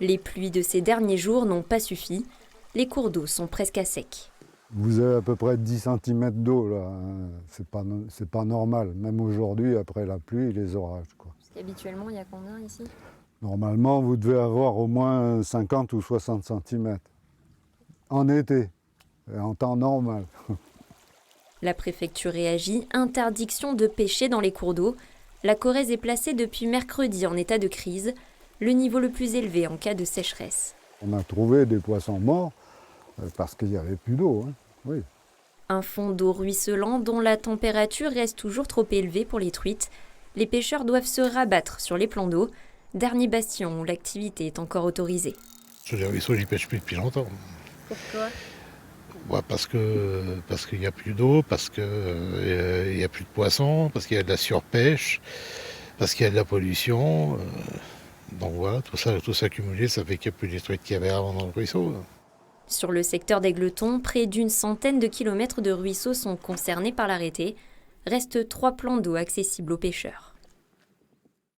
Les pluies de ces derniers jours n'ont pas suffi. Les cours d'eau sont presque à sec. Vous avez à peu près 10 cm d'eau là, hein. C'est pas normal, même aujourd'hui après la pluie et les orages, quoi. Parce qu'habituellement, il y a combien ici? Normalement, vous devez avoir au moins 50 ou 60 cm en été, et en temps normal. La préfecture réagit, interdiction de pêcher dans les cours d'eau. La Corrèze est placée depuis mercredi en état de crise, le niveau le plus élevé en cas de sécheresse. On a trouvé des poissons morts parce qu'il n'y avait plus d'eau, hein. Oui. Un fond d'eau ruisselant dont la température reste toujours trop élevée pour les truites. Les pêcheurs doivent se rabattre sur les plans d'eau, dernier bastion où l'activité est encore autorisée. Sur les ruisseaux, j'y pêche plus depuis longtemps. Pourquoi? Ouais, parce qu'il n'y a plus d'eau, parce qu'il n'y a plus de poissons, parce qu'il y a de la surpêche, parce qu'il y a de la pollution. Donc voilà, tout ça cumulé, ça fait qu'il n'y a plus les truites qu'il y avait avant dans le ruisseau. Sur le secteur d'Aigleton, près d'une centaine de kilomètres de ruisseaux sont concernés par l'arrêté. Restent 3 plans d'eau accessibles aux pêcheurs.